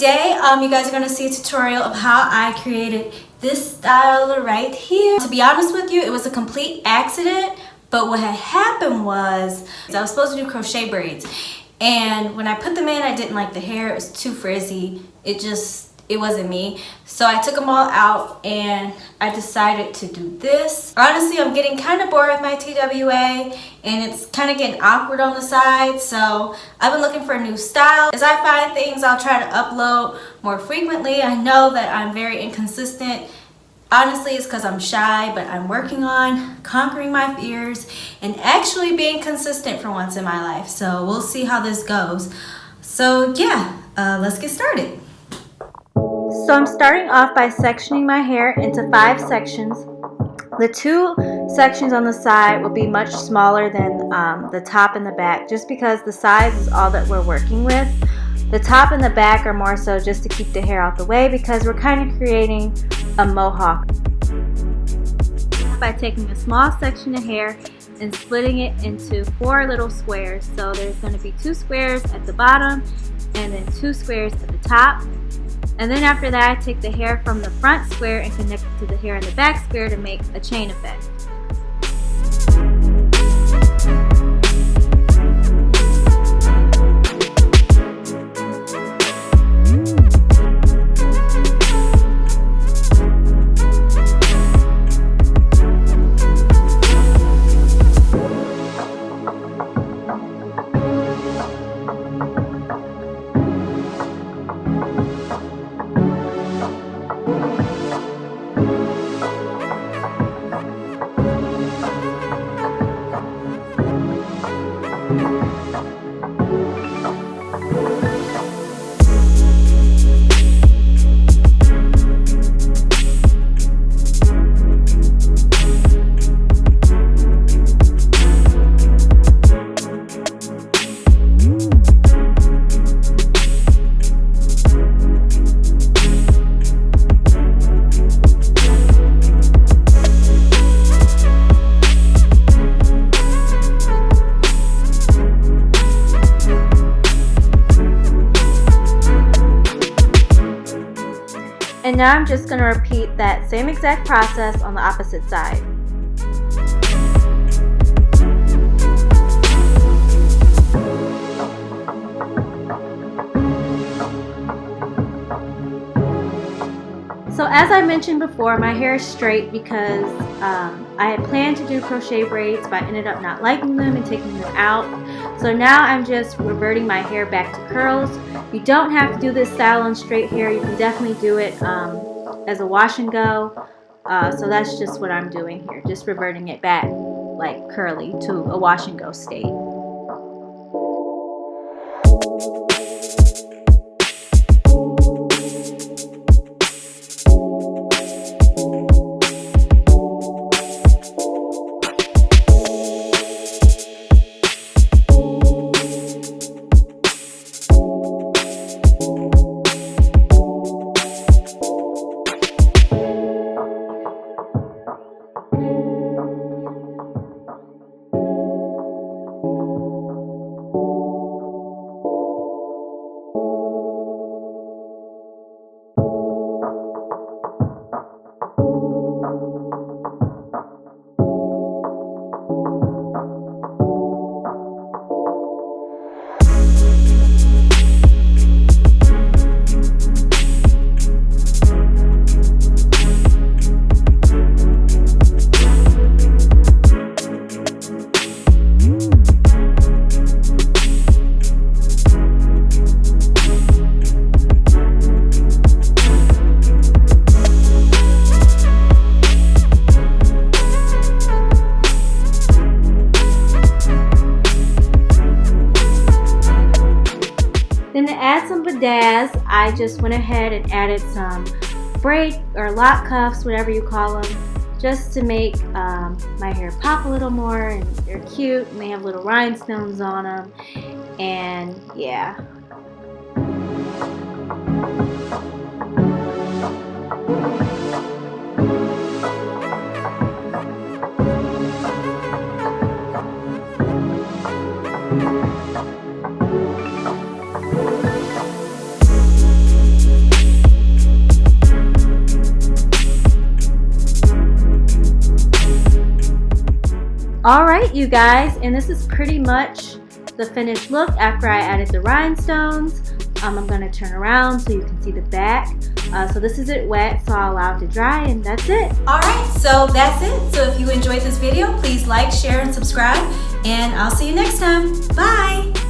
today you guys are going to see a tutorial of how I created this style right here. To be honest with you, it was a complete accident, but what had happened was I was supposed to do crochet braids, and when I put them in, I didn't like the hair. It was too frizzy. It wasn't me. So I took them all out and I decided to do this. Honestly, I'm getting kind of bored with my TWA and it's kind of getting awkward on the side. So I've been looking for a new style. As I find things, I'll try to upload more frequently. I know that I'm very inconsistent. Honestly, it's because I'm shy, but I'm working on conquering my fears and actually being consistent for once in my life. So we'll see how this goes. So yeah, let's get started. So I'm starting off by sectioning my hair into 5 sections. The 2 sections on the side will be much smaller than the top and the back, just because the size is all that we're working with. The top and the back are more so just to keep the hair out the way because we're kind of creating a mohawk. By taking a small section of hair and splitting it into 4 little squares. So there's going to be 2 squares at the bottom and then 2 squares at the top. And then after that, I take the hair from the front square and connect it to the hair in the back square to make a chain effect. And now I'm just going to repeat that same exact process on the opposite side. So as I mentioned before, my hair is straight because I had planned to do crochet braids, but I ended up not liking them and taking them out. So now I'm just reverting my hair back to curls. You don't have to do this style on straight hair. You can definitely do it as a wash and go. So that's just what I'm doing here, just reverting it back like curly to a wash and go state. Then to add some bedazzle, I just went ahead and added some braid or lock cuffs, whatever you call them, just to make my hair pop a little more, and they're cute and they have little rhinestones on them, and yeah. Alright you guys, and this is pretty much the finished look after I added the rhinestones. I'm going to turn around so you can see the back. So this is it wet, so I'll allow it to dry, and that's it. Alright, so that's it. So if you enjoyed this video, please like, share, and subscribe, and I'll see you next time. Bye!